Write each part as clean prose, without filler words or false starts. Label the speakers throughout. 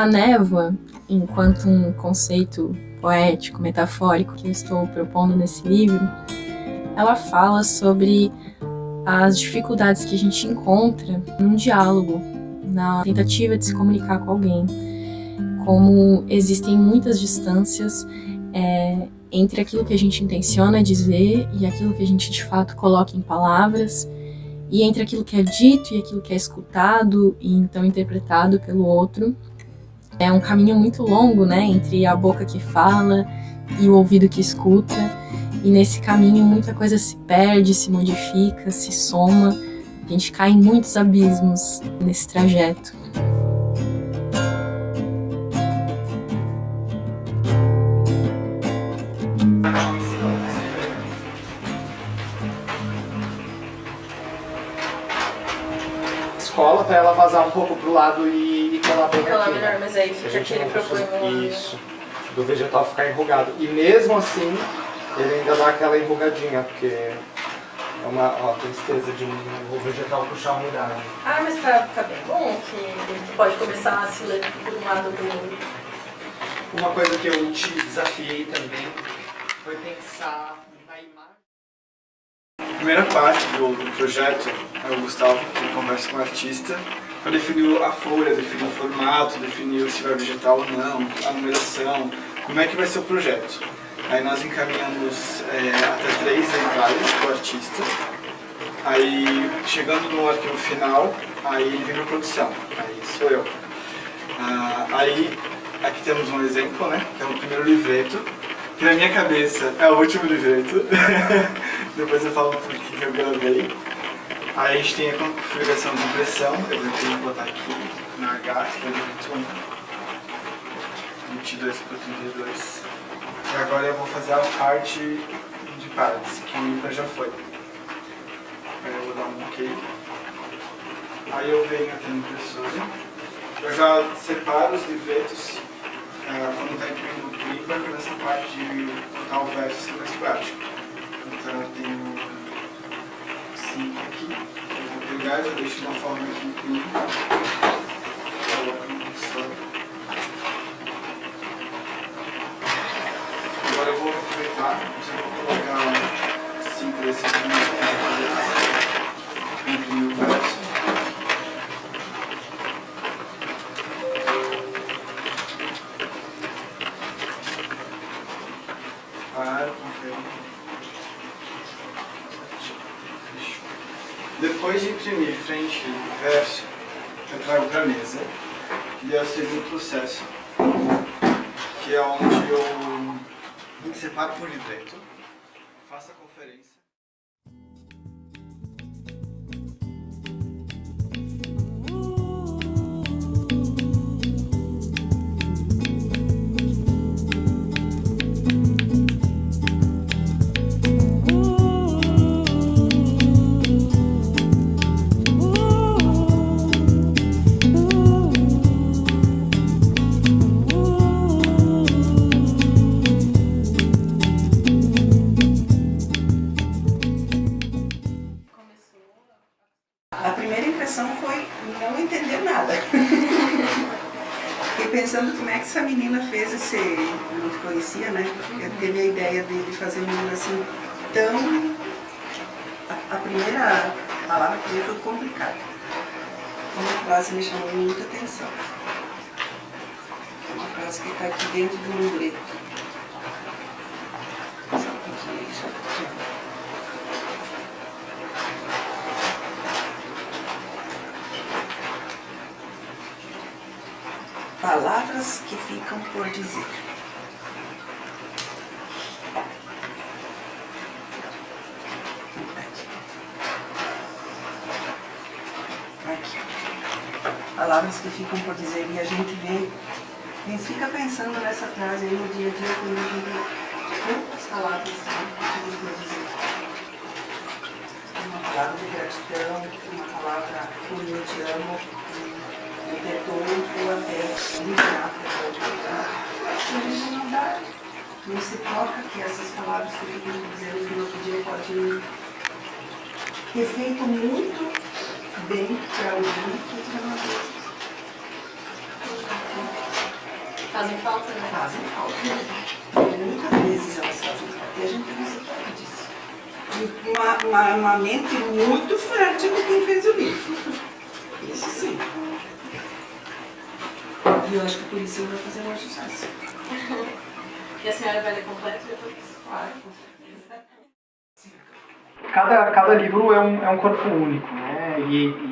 Speaker 1: A névoa, enquanto um conceito poético, metafórico que eu estou propondo nesse livro, ela fala sobre as dificuldades que a gente encontra num diálogo, na tentativa de se comunicar com alguém. Como existem muitas distâncias entre aquilo que a gente intenciona dizer e aquilo que a gente de fato coloca em palavras, e entre aquilo que é dito e aquilo que é escutado e então interpretado pelo outro. É um caminho muito longo, né, entre a boca que fala e o ouvido que escuta, e nesse caminho muita coisa se perde, se modifica, se soma, a gente cai em muitos abismos nesse trajeto.
Speaker 2: Escola para ela vazar um pouco pro lado e colar bem
Speaker 1: Colar
Speaker 2: aqui.
Speaker 1: melhor, mas aí fica aquele problema.
Speaker 2: Isso, do vegetal ficar enrugado. E mesmo assim, ele ainda dá aquela enrugadinha, porque é uma tristeza de o vegetal puxar a umidade.
Speaker 1: Ah, mas tá bem bom que pode começar a se ler por um lado ou por outro.
Speaker 2: Uma coisa que eu te desafiei também foi pensar na imagem.
Speaker 3: A primeira parte do projeto é o Gustavo, que conversa com o artista, para definir a folha, definir o formato, definir se vai vegetal ou não, a numeração, como é que vai ser o projeto. Aí nós encaminhamos até 3 exemplares para o artista, aí chegando no arquivo final, aí ele vem para a produção, aí sou eu. Aí aqui temos um exemplo, né, que é o primeiro livreto, que na minha cabeça é o último livreto. Depois eu falo por que eu gravei. Aí a gente tem a configuração de impressão, eu vou botar aqui na H, que é o livreto 22 por 32. E agora eu vou fazer a parte de partes, que o ímpar já foi. Aí eu vou dar um OK. Aí eu venho aqui na impressora. Eu já separo os livretos quando está imprimindo o ímpar, para essa parte de botar o verso ser mais prático. Então eu tenho 5 aqui, eu vou pegar e já deixo de uma forma aqui imprimindo. Coloco no impressor. Agora eu vou aproveitar, já vou colocar 5 desses aqui, imprimir o verso. Depois de imprimir frente e verso, eu trago para a mesa, e é o segundo processo, que é onde eu separo por livreto, faço a conferência.
Speaker 4: Foi não entender nada. Fiquei pensando como é que essa menina fez esse... Eu não te conhecia, né? Eu teve a ideia de fazer um livro assim tão... A primeira palavra que foi complicada. Uma frase me chamou muita atenção. Uma frase que está aqui dentro do livreto. Só um pouquinho, deixa eu... Palavras que ficam por dizer. Aqui. Palavras que ficam por dizer e a gente vê, a gente fica pensando nessa frase aí no dia a dia quando a gente vê quantas palavras que ficam por dizer. Uma palavra de gratidão, uma palavra eu te amo, eu perdoo ou até livrar. A gente não dá, não se toca que essas palavras que ficam dizendo que no outro dia pode ter feito muito bem para alguém que outra vez.
Speaker 1: fazem falta, né?
Speaker 4: Fazem falta. Muitas vezes elas fazem falta. E a gente não se toca disso. Uma mente muito fértil de quem fez o livro. Isso sim. E eu acho que por isso ele vai fazer mais sucesso.
Speaker 1: E a senhora vai ler completo depois?
Speaker 4: Claro.
Speaker 2: Cada livro é um corpo único, né? E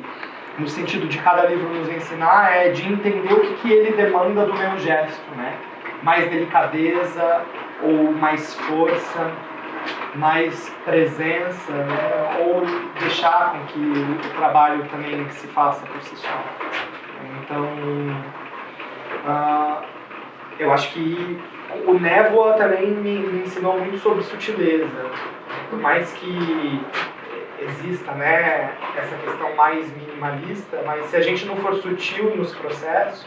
Speaker 2: no sentido de cada livro nos ensinar é de entender o que ele demanda do meu gesto, né? Mais delicadeza ou mais força, mais presença, né? Ou deixar com que o trabalho também se faça por si só. Então, eu acho que o Névoa também me ensinou muito sobre sutileza. Por mais que exista, né, essa questão mais minimalista, mas se a gente não for sutil nos processos,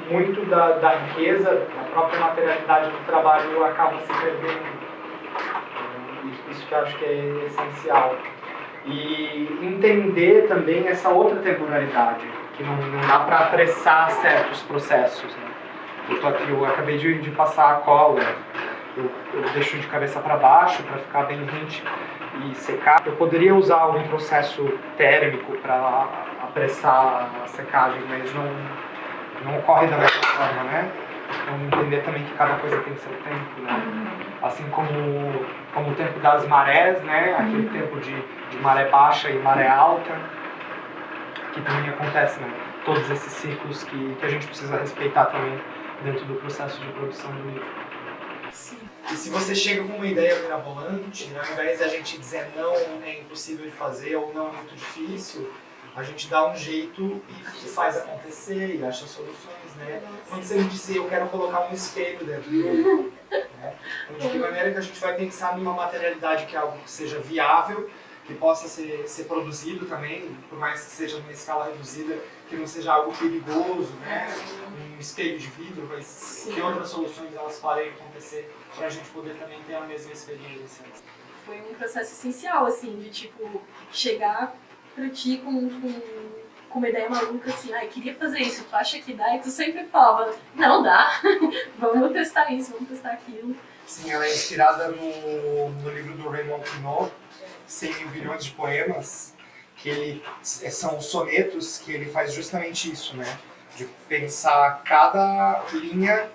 Speaker 2: muito da riqueza, da própria materialidade do trabalho acaba se perdendo. Isso que eu acho que é essencial. E entender também essa outra temporalidade, que não dá para apressar certos processos. Né? Eu acabei de passar a cola, eu deixo de cabeça para baixo para ficar bem rente e secar. Eu poderia usar um processo térmico para apressar a secagem, mas não ocorre da mesma forma, né? Então entender também que cada coisa tem seu tempo, né? Assim como o tempo das marés, né? Aquele tempo de maré baixa e maré alta, que também acontece, né? Todos esses ciclos que a gente precisa respeitar também dentro do processo de produção do livro. E se você chega com uma ideia mirabolante, ao invés de a gente dizer não, é impossível de fazer ou não é muito difícil, a gente dá um jeito e faz acontecer e acha soluções, né? Quando você me disse, eu quero colocar um espelho dentro do livro, né? Então, de que maneira que a gente vai pensar numa materialidade que é algo que seja viável, que possa ser produzido também, por mais que seja numa escala reduzida, que não seja algo perigoso, né? Um espelho de vidro, mas que outras soluções elas podem acontecer para a gente poder também ter a mesma experiência.
Speaker 1: Foi um processo essencial, assim, de tipo, chegar pra ti com uma ideia maluca, assim, queria fazer isso, tu acha que dá? E tu sempre falava, não dá, vamos testar isso, vamos testar aquilo.
Speaker 2: Sim, ela é inspirada no livro do Raymond Queneau, 100 mil bilhões de poemas, que são sonetos que ele faz justamente isso, né? De pensar cada linha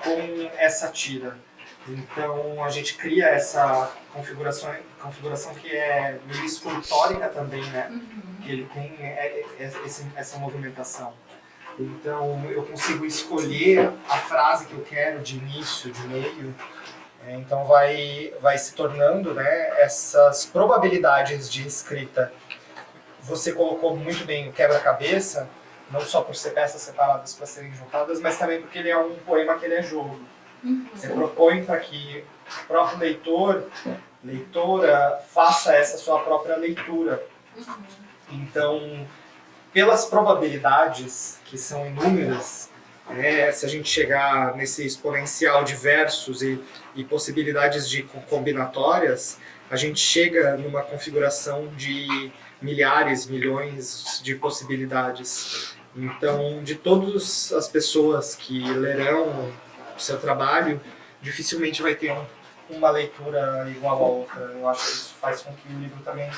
Speaker 2: com essa tira. Então a gente cria essa configuração que é meio escultórica também, né? Que ele tem essa movimentação. Então eu consigo escolher a frase que eu quero de início, de meio. Então vai se tornando, né, essas probabilidades de escrita. Você colocou muito bem o quebra-cabeça, não só por ser peças separadas para serem juntadas, mas também porque ele é um poema que ele é jogo. Você propõe para que o próprio leitora, faça essa sua própria leitura. Então, pelas probabilidades, que são inúmeras, se a gente chegar nesse exponencial de versos e possibilidades de combinatórias, a gente chega numa configuração de milhares, milhões de possibilidades. Então, de todas as pessoas que lerão o seu trabalho, dificilmente vai ter uma leitura igual a outra. Eu acho que isso faz com que o livro também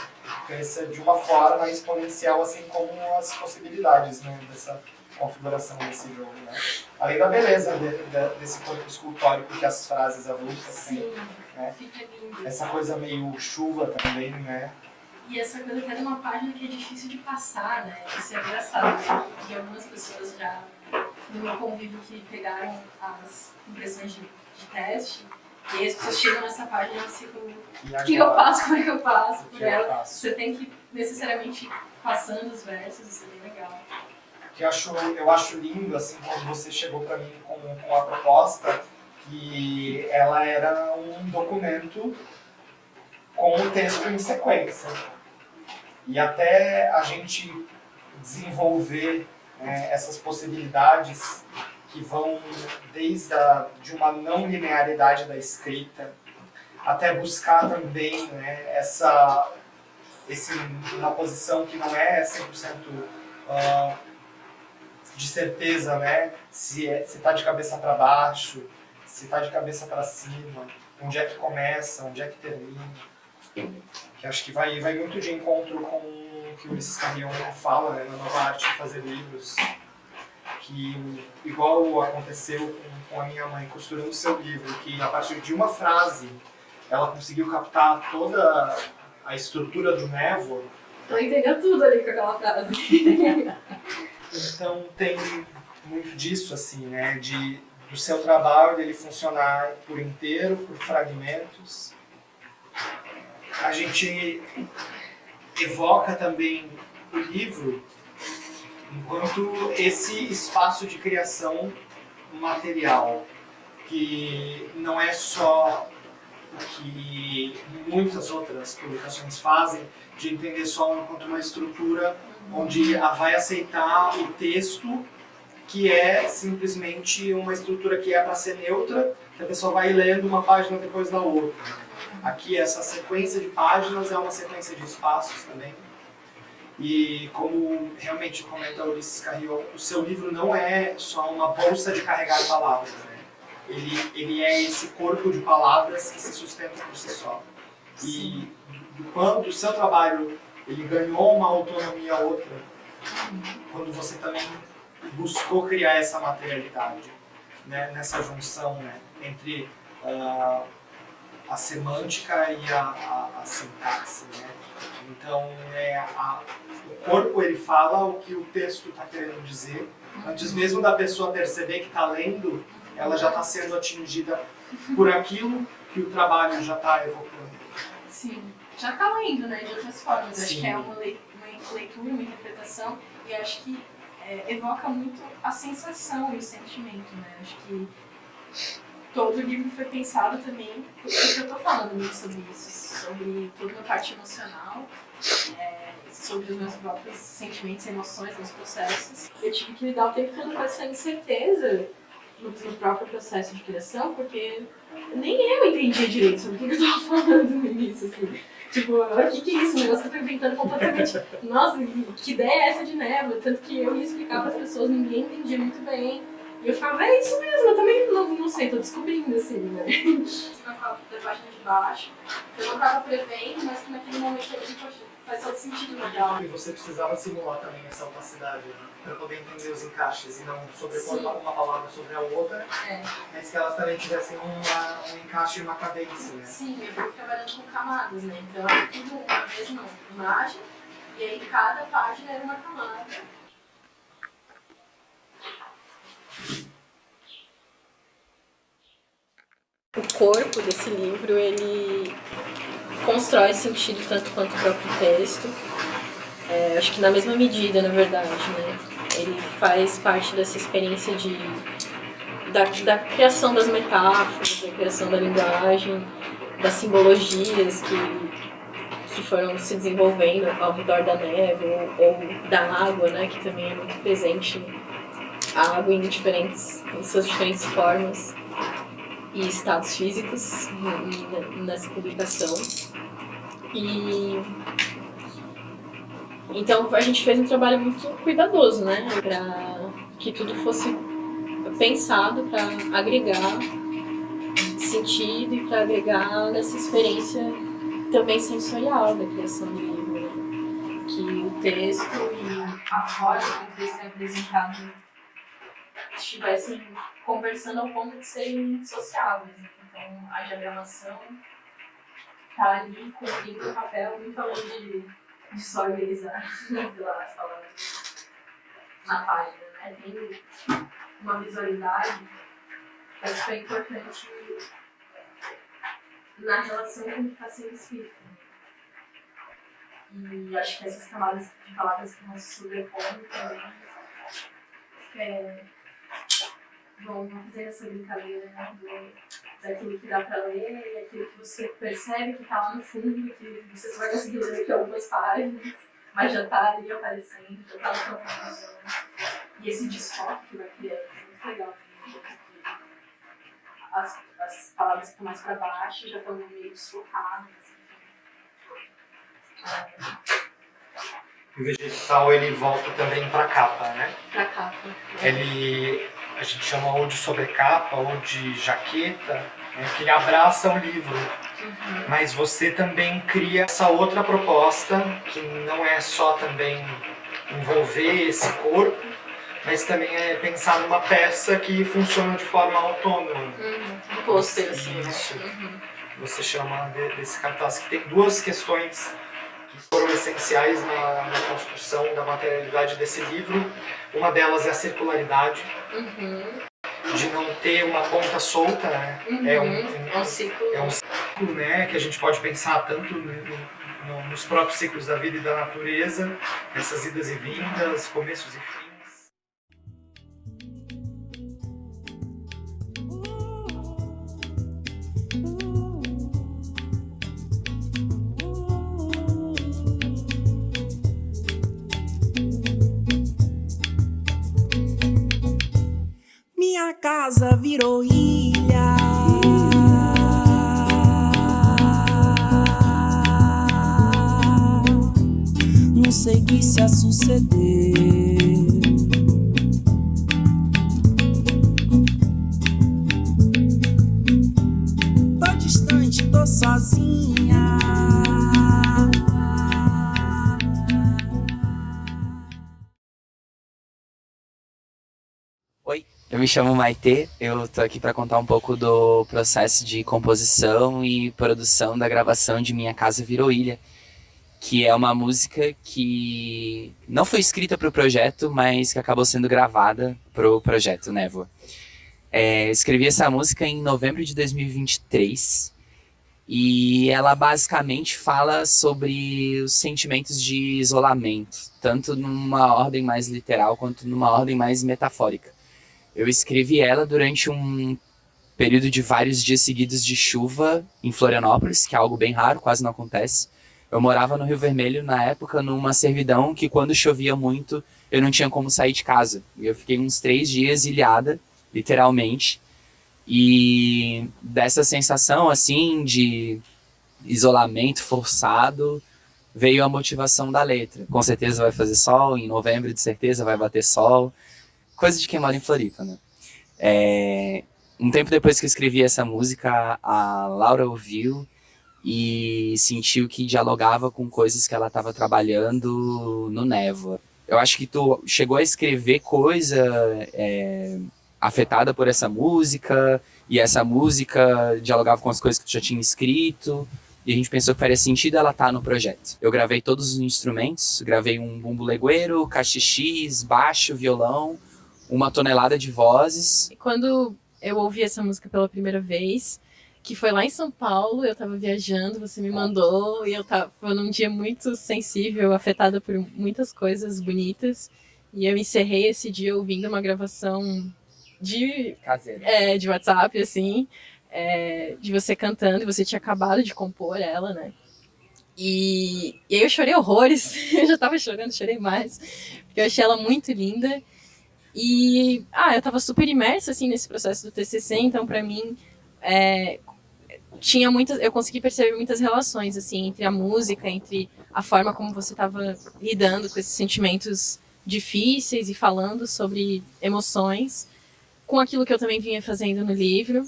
Speaker 2: cresça de uma forma exponencial, assim como as possibilidades, né, dessa configuração desse jogo, né? Além da beleza desse corpo escultórico que as frases avulsas têm, né?
Speaker 1: Fica lindo.
Speaker 2: Essa coisa meio chuva também, né?
Speaker 1: E essa coisa até de uma página que é difícil de passar, né? Isso é engraçado. E algumas pessoas já, no meu convívio, que pegaram as impressões de teste, e aí as pessoas chegam nessa página e elas ficam, o que eu faço, como é que eu passo por ela? Você tem que necessariamente ir passando os versos, isso é bem legal.
Speaker 2: Que eu acho lindo, assim, quando você chegou para mim com a proposta, que ela era um documento com um texto em sequência. E até a gente desenvolver essas possibilidades que vão desde de uma não linearidade da escrita até buscar também, né, uma posição que não é 100% de certeza, né? Se está de cabeça para baixo, se está de cabeça para cima, onde é que começa, onde é que termina. Que acho que vai muito de encontro com o que o Ulisses Carrion fala, né, na Nova Arte de Fazer Livros, que, igual aconteceu com a minha mãe costurando seu livro, que a partir de uma frase ela conseguiu captar toda a estrutura do Névoa.
Speaker 1: Ela entendeu tudo ali com aquela frase.
Speaker 2: Então tem muito disso, assim, né, do seu trabalho dele funcionar por inteiro, por fragmentos. A gente evoca também o livro enquanto esse espaço de criação material, que não é só o que muitas outras publicações fazem, de entender só enquanto uma estrutura onde vai aceitar o texto, que é simplesmente uma estrutura que é para ser neutra, que a pessoa vai lendo uma página depois da outra. Aqui essa sequência de páginas é uma sequência de espaços também. E como realmente comenta o Ulisses Carrion, o seu livro não é só uma bolsa de carregar palavras, né? Ele é esse corpo de palavras que se sustenta por si só. E do quanto o seu trabalho ele ganhou uma autonomia outra, quando você também buscou criar essa materialidade, né? Nessa junção, né? Entre a semântica e a sintaxe, né? Então, o corpo ele fala o que o texto está querendo dizer. Antes mesmo da pessoa perceber que está lendo, ela já está sendo atingida por aquilo que o trabalho já está evocando.
Speaker 1: Sim, já está lendo, né, de outras formas.
Speaker 2: Sim.
Speaker 1: Acho que é uma leitura, uma interpretação, e acho que evoca muito a sensação e o sentimento, né? Acho que todo o livro foi pensado também, porque eu estou falando muito sobre isso, sobre toda a parte emocional, sobre os meus próprios sentimentos, emoções, meus processos. Eu tive que lidar o tempo todo com essa incerteza no próprio processo de criação, porque nem eu entendia direito sobre o que eu estava falando no início, assim. Tipo, o que é isso? Um negócio que eu tô inventando completamente. Nossa, que ideia é essa de névoa? Tanto que eu ia explicar para as pessoas, ninguém entendia muito bem. E eu ficava, é isso mesmo, eu também não sei, tô descobrindo, assim, né? Na página de baixo, eu não tava prevendo, mas que naquele momento eu disse, poxa, faz todo sentido legal.
Speaker 2: E você precisava simular também essa opacidade, né? Para poder entender os encaixes e não sobrepor uma palavra sobre a outra, mas que elas também tivessem um encaixe e uma cadência, né?
Speaker 1: Sim, eu fui trabalhando com camadas, né? Então era tudo uma mesma imagem, e aí cada página era uma camada. O corpo desse livro, ele constrói sentido tanto quanto o próprio texto. Acho que na mesma medida, na verdade, né? Ele faz parte dessa experiência da criação das metáforas, da criação da linguagem, das simbologias que foram se desenvolvendo ao redor da neve ou da água, né? Que também é muito presente a água em suas diferentes formas e estados físicos nessa publicação. Então a gente fez um trabalho muito cuidadoso, né, para que tudo fosse pensado para agregar sentido e para agregar nessa experiência também sensorial da criação do livro, né? Que o texto e a forma como o texto é apresentado estivessem conversando ao ponto de serem sociáveis. Então, a diagramação está ali com o livro no papel, muito além de só organizar as palavras na página, né? Tem uma visualidade que é super importante na relação com o que está sendo escrito. E acho que essas camadas de palavras que vão se sobrepondo também vão fazer essa brincadeira, né, daquilo que dá pra ler e aquilo que você percebe que tá lá no fundo, que você só vai conseguir ler aqui algumas páginas, mas já tá ali aparecendo, já tá no campo. E esse desfoque que vai criando é muito legal também, porque as palavras que estão mais pra baixo já estão meio desfocadas.
Speaker 2: o vegetal ele volta também para a capa, né?
Speaker 1: Pra capa.
Speaker 2: A gente chama ou de sobrecapa ou de jaqueta, né, que ele abraça o livro. Mas você também cria essa outra proposta, que não é só também envolver esse corpo, mas também é pensar numa peça que funciona de forma autônoma.
Speaker 1: Um pôster, assim.
Speaker 2: Isso. Você chama desse cartaz, que tem duas questões que foram essenciais na construção da materialidade desse livro. Uma delas é a circularidade, de não ter uma ponta solta, né?
Speaker 1: É um ciclo.
Speaker 2: É um ciclo, né, que a gente pode pensar tanto nos próprios ciclos da vida e da natureza, essas idas e vindas, começos e fins.
Speaker 5: Minha casa virou ilha. Não sei o que se a suceder. Tô distante, tô sozinha.
Speaker 6: Oi, eu me chamo Maitê, eu tô aqui para contar um pouco do processo de composição e produção da gravação de Minha Casa Virou Ilha, que é uma música que não foi escrita para o projeto, mas que acabou sendo gravada para o projeto Névoa. Escrevi essa música em novembro de 2023 e ela basicamente fala sobre os sentimentos de isolamento, tanto numa ordem mais literal quanto numa ordem mais metafórica. Eu escrevi ela durante um período de vários dias seguidos de chuva em Florianópolis, que é algo bem raro, quase não acontece. Eu morava no Rio Vermelho na época, numa servidão que quando chovia muito, eu não tinha como sair de casa. Eu fiquei uns 3 dias ilhada, literalmente. E dessa sensação, assim, de isolamento forçado, veio a motivação da letra. Com certeza vai fazer sol, em novembro de certeza vai bater sol. Coisa de quem mora em Floripa, né? Um tempo depois que eu escrevi essa música, a Laura ouviu e sentiu que dialogava com coisas que ela estava trabalhando no Névoa. Eu acho que tu chegou a escrever coisa afetada por essa música, e essa música dialogava com as coisas que tu já tinha escrito, e a gente pensou que faria sentido ela estar no projeto. Eu gravei todos os instrumentos, gravei um bumbo legueiro, cachixis, baixo, violão, 1 tonelada de vozes.
Speaker 1: Quando eu ouvi essa música pela primeira vez, que foi lá em São Paulo, eu tava viajando, você me mandou, e eu tava num dia muito sensível, afetada por muitas coisas bonitas, e eu encerrei esse dia ouvindo uma gravação
Speaker 6: Caseira.
Speaker 1: de WhatsApp, assim, de você cantando, e você tinha acabado de compor ela, né? E aí eu chorei horrores, eu já tava chorando, chorei mais, porque eu achei ela muito linda. E eu tava super imersa assim, nesse processo do TCC, então pra mim eu consegui perceber muitas relações assim, entre a música, entre a forma como você tava lidando com esses sentimentos difíceis e falando sobre emoções, com aquilo que eu também vinha fazendo no livro,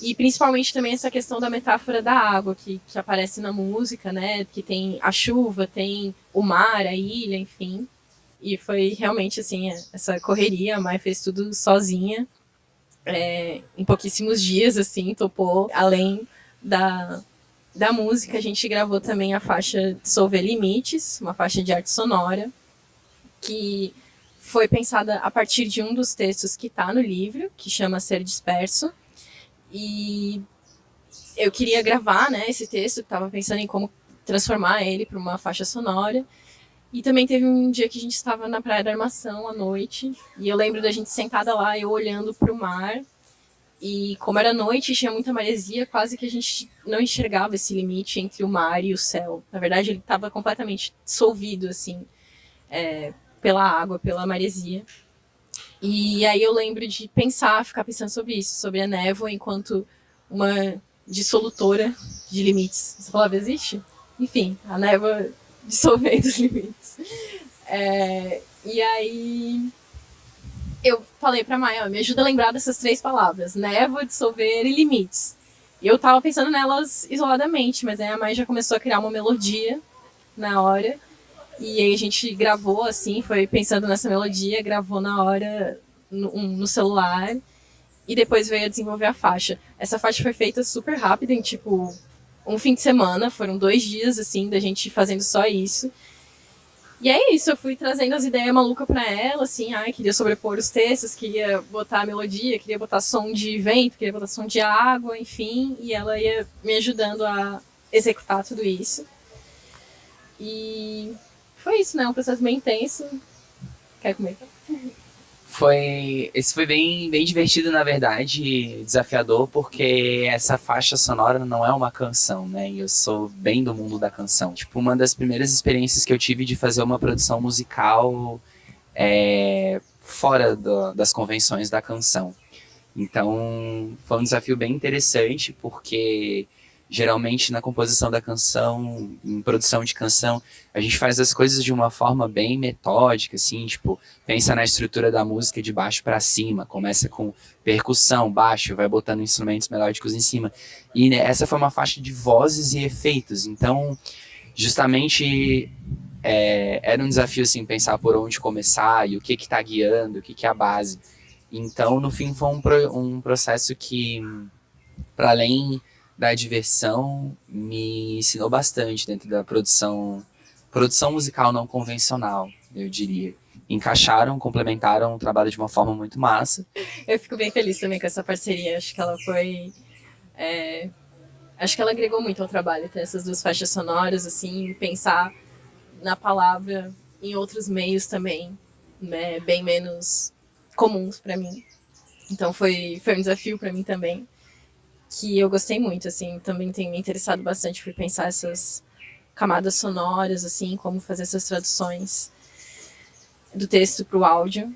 Speaker 1: e principalmente também essa questão da metáfora da água que aparece na música, né? Que tem a chuva, tem o mar, a ilha, enfim. E foi realmente, assim, essa correria. A Mai fez tudo sozinha. Em pouquíssimos dias, assim, topou. Além da música, a gente gravou também a faixa Dissolver Limites, uma faixa de arte sonora, que foi pensada a partir de um dos textos que está no livro, que chama Ser Disperso. E eu queria gravar, né, esse texto, estava pensando em como transformar ele para uma faixa sonora. E também teve um dia que a gente estava na Praia da Armação à noite, e eu lembro da gente sentada lá, eu olhando para o mar, e como era noite, tinha muita maresia, quase que a gente não enxergava esse limite entre o mar e o céu. Na verdade, ele estava completamente dissolvido, assim, pela água, pela maresia. E aí eu lembro de ficar pensando sobre isso, sobre a névoa enquanto uma dissolutora de limites. Essa palavra existe? Enfim, a névoa dissolvendo os limites. E aí eu falei pra Maia, me ajuda a lembrar dessas 3 palavras, névoa, dissolver e limites. E eu tava pensando nelas isoladamente, mas aí a Maia já começou a criar uma melodia na hora. E aí a gente gravou, assim, foi pensando nessa melodia, gravou na hora no celular. E depois veio a desenvolver a faixa. Essa faixa foi feita super rápida, em tipo um fim de semana. Foram 2 dias, assim, da gente fazendo só isso. E é isso, eu fui trazendo as ideias malucas pra ela, assim, queria sobrepor os textos, queria botar a melodia, queria botar som de vento, queria botar som de água, enfim, e ela ia me ajudando a executar tudo isso. E foi isso, né, um processo bem intenso. Quer comer?
Speaker 6: Esse foi bem divertido, na verdade, desafiador, porque essa faixa sonora não é uma canção, né? E eu sou bem do mundo da canção. Tipo, uma das primeiras experiências que eu tive de fazer uma produção musical fora das convenções da canção. Então, foi um desafio bem interessante, porque geralmente na composição da canção, em produção de canção, a gente faz as coisas de uma forma bem metódica, assim, tipo, pensa na estrutura da música de baixo para cima, começa com percussão, baixo, vai botando instrumentos melódicos em cima. E essa foi uma faixa de vozes e efeitos, então, justamente, era um desafio, assim, pensar por onde começar e o que tá guiando, o que é a base. Então, no fim, foi um processo que, para além da diversão, me ensinou bastante dentro da produção musical não convencional, eu diria. Complementaram o trabalho de uma forma muito massa.
Speaker 1: Eu fico bem feliz também com essa parceria, acho que ela foi... acho que ela agregou muito ao trabalho, ter essas 2 faixas sonoras, assim, pensar na palavra em outros meios também, né, bem menos comuns para mim. Então foi um desafio para mim também, que eu gostei muito, assim, também tenho me interessado bastante por pensar essas camadas sonoras, assim, como fazer essas traduções do texto para o áudio.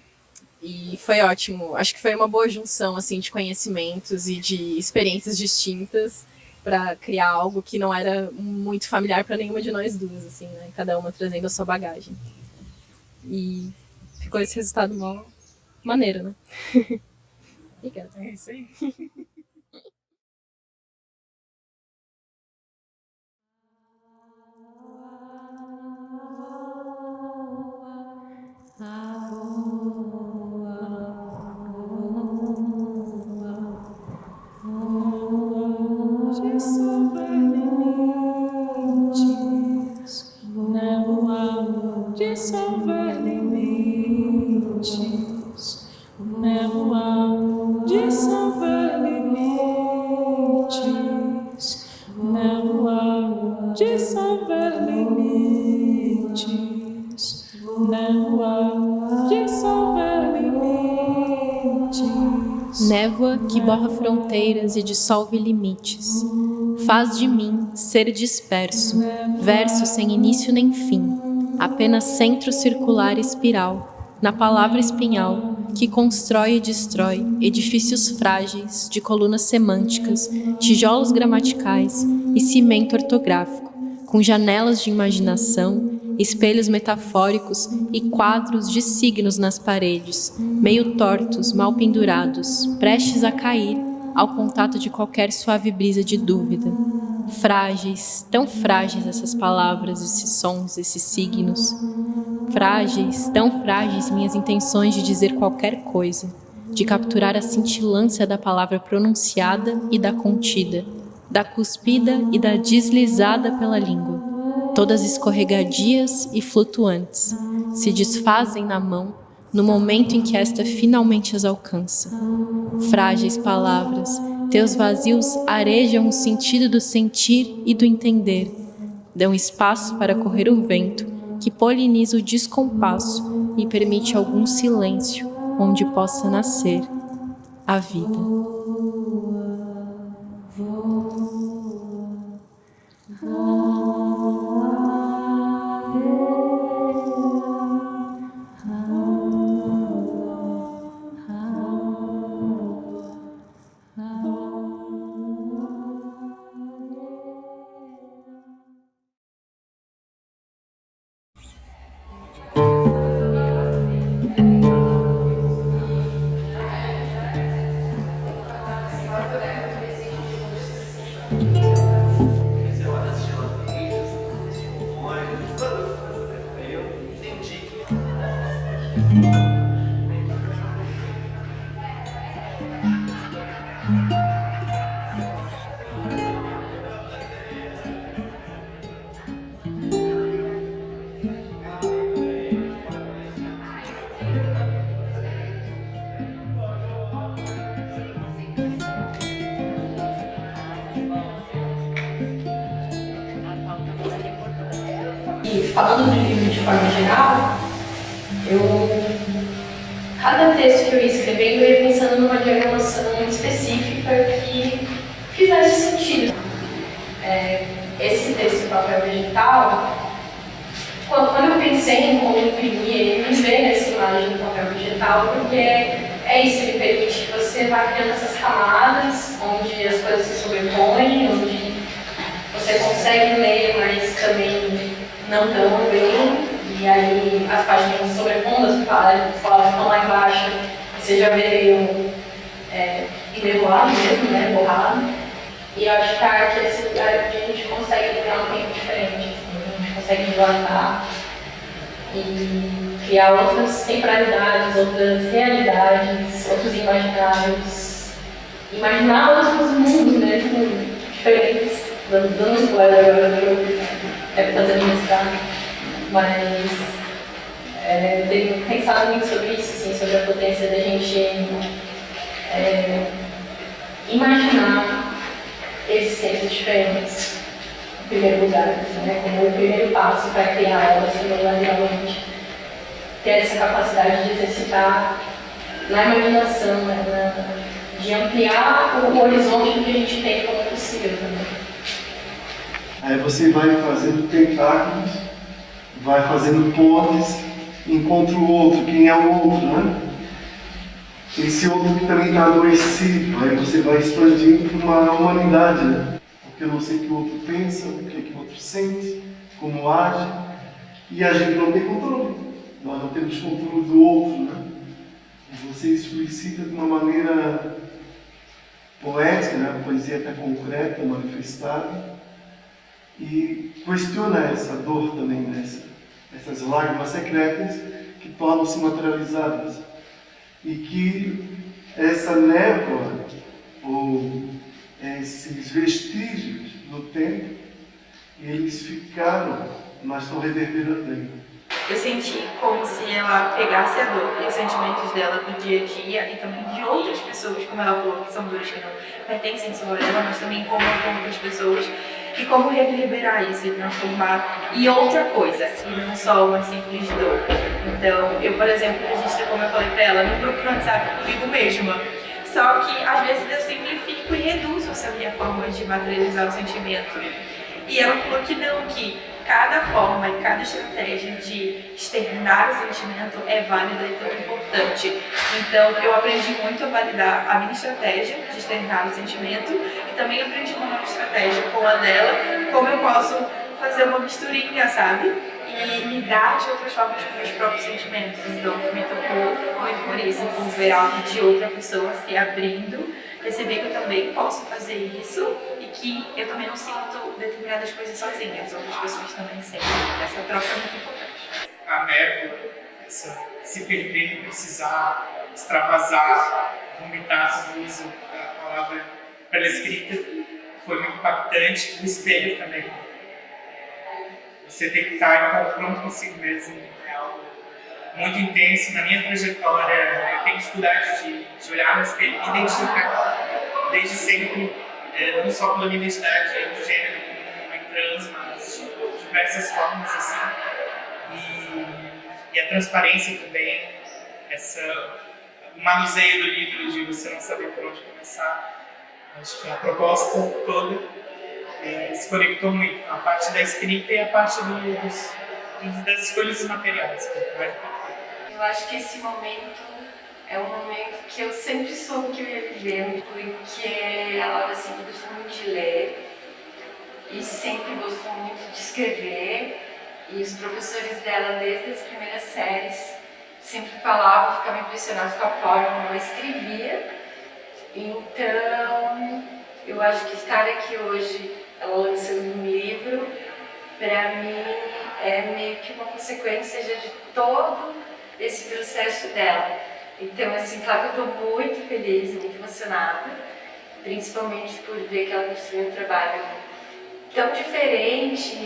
Speaker 1: E foi ótimo, acho que foi uma boa junção, assim, de conhecimentos e de experiências distintas para criar algo que não era muito familiar para nenhuma de nós duas, assim, né, cada uma trazendo a sua bagagem. E ficou esse resultado mó maneiro, né? Obrigada. É isso aí.
Speaker 5: Dissolver limites, névoa, dissolver limites, névoa, dissolver limites, névoa, dissolver limites, névoa, dissolver limites.
Speaker 1: Névoa que borra fronteiras e dissolve limites. Faz de mim ser disperso, verso sem início nem fim, apenas centro circular espiral, na palavra espinhal, que constrói e destrói edifícios frágeis de colunas semânticas, tijolos gramaticais e cimento ortográfico, com janelas de imaginação, espelhos metafóricos e quadros de signos nas paredes, meio tortos, mal pendurados, prestes a cair ao contato de qualquer suave brisa de dúvida. Frágeis, tão frágeis essas palavras, esses sons, esses signos. Frágeis, tão frágeis minhas intenções de dizer qualquer coisa, de capturar a cintilância da palavra pronunciada e da contida, da cuspida e da deslizada pela língua. Todas escorregadias e flutuantes, se desfazem na mão no momento em que esta finalmente as alcança. Frágeis palavras, teus vazios arejam o sentido do sentir e do entender, dão espaço para correr o vento que poliniza o descompasso e permite algum silêncio onde possa nascer a vida. E falando do livro de forma geral, cada texto que eu ia escrevendo, eu ia pensando numa diagramação específica que fizesse sentido. Esse texto papel vegetal, quando eu pensei em como imprimir ele, me veio nessa imagem do papel vegetal, porque é isso, ele permite que você vá criando essas camadas, onde as coisas se sobrepõem, onde você consegue ler, mas também não tão bem, e aí as páginas se sobrepondo, as palavras estão lá embaixo, você já vê meio ennevoado mesmo, né, borrado. E eu acho que a arte é esse lugar onde a gente consegue criar um tempo diferente, assim, a gente consegue dilatar e criar outras temporalidades, outras realidades, outros imaginários, imaginar outros mundos mesmo diferentes, dando spoiler agora do que eu deve fazer no mestrado, mas eu tenho pensado muito sobre isso, assim, sobre a potência da gente imaginar esses tempos diferentes, em primeiro lugar, né, como o primeiro passo para criar obras que vão realmente ter essa capacidade de exercitar na imaginação, né, de ampliar o horizonte do que a gente tem como possível também.
Speaker 7: Aí você vai fazendo tentáculos, vai fazendo pontes, encontra o outro, quem é o outro, né? Esse outro que também está adoecido, aí você vai expandindo para uma humanidade, né? Porque eu não sei o que o outro pensa, o que o outro sente, como age, e a gente não tem controle. Nós não temos controle do outro, né? Você explicita de uma maneira poética, né? A poesia até concreta, manifestada, e questiona essa dor também, né? Essas lágrimas secretas que tornam-se materializadas. E que essa névoa, ou esses vestígios do tempo, eles ficaram, mas estão reverberando ainda.
Speaker 8: Eu senti como se ela pegasse a dor e os sentimentos dela do dia a dia e também de outras pessoas, como ela falou, que são dores que não pertencem só a ela, mas também incomodam outras pessoas, e como reverberar isso e transformar em outra coisa, e não só uma simples dor. Então, eu, por exemplo, registrei, como eu falei pra ela, no grupo no WhatsApp comigo mesma. Só que, às vezes, eu simplifico e reduzo essa minha forma de materializar o sentimento. E ela falou que não, que cada forma e cada estratégia de externar o sentimento é válida e tão importante. Então, eu aprendi muito a validar a minha estratégia de externar o sentimento e também aprendi uma nova estratégia com a dela, como eu posso fazer uma misturinha, sabe? E lidar de outras formas com meus próprios sentimentos. Então, me tocou muito por isso, por ver algo de outra pessoa se abrindo, perceber que eu também posso fazer isso e que eu também não sinto determinadas coisas sozinha, as outras pessoas também sentem. Essa troca é muito importante.
Speaker 2: A névoa, se perder, precisar extravasar, vomitar, como uso a palavra pela escrita, foi muito impactante. O espelho também. Você tem que estar em confronto consigo mesmo, é algo muito intenso. Na minha trajetória, eu tenho dificuldade de olhar no espelho e identificar desde sempre, não só pela minha identidade de gênero, como trans, mas de diversas formas, assim. E a transparência também, o manuseio do livro, de você não saber por onde começar. Acho que a proposta toda se conectou muito, a parte da escrita e a parte das escolhas dos materiais.
Speaker 9: Eu acho que esse momento é um momento que eu sempre soube que eu ia viver, porque a Laura sempre gostou muito de ler e sempre gostou muito de escrever, e os professores dela, desde as primeiras séries, sempre falavam, ficavam impressionados com a forma como ela escrevia. Então, eu acho que estar aqui hoje, ela lançando um livro, para mim é meio que uma consequência de todo esse processo dela. Então, assim, claro que eu estou muito feliz, muito emocionada, principalmente por ver que ela construiu um trabalho tão diferente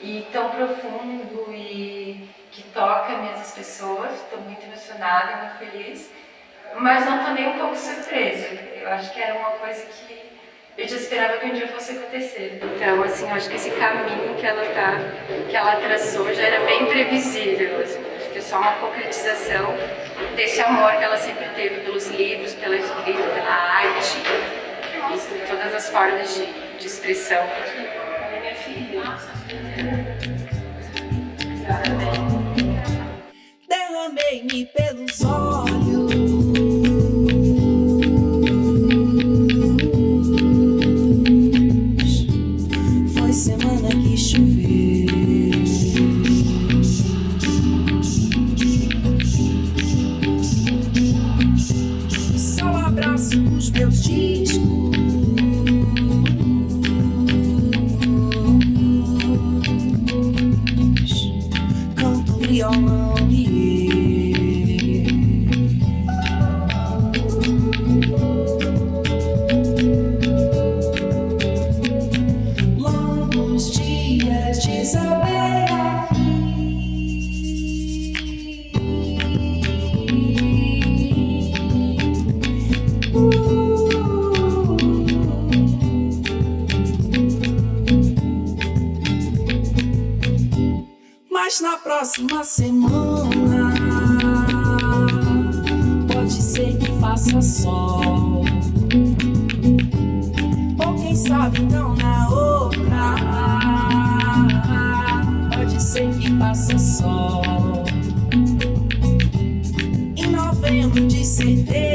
Speaker 9: e tão profundo e que toca mesmo as pessoas. Estou muito emocionada, muito feliz, mas não estou nem um pouco surpresa. Eu acho que era uma coisa que eu já esperava que um dia fosse acontecer. Então, assim, eu acho que esse caminho que ela traçou já era bem previsível. Assim, acho que é só uma concretização desse amor que ela sempre teve pelos livros, pela escrita, pela arte, e por todas as formas de expressão. Minha filha.
Speaker 5: Derramei-me pelos olhos, foi semana que choveu, só abraço os meus discos, canto violão longos dias de saber mas na próxima semana pode ser que faça sol, ou quem sabe então na outra pode ser que faça sol. Em novembro de certeza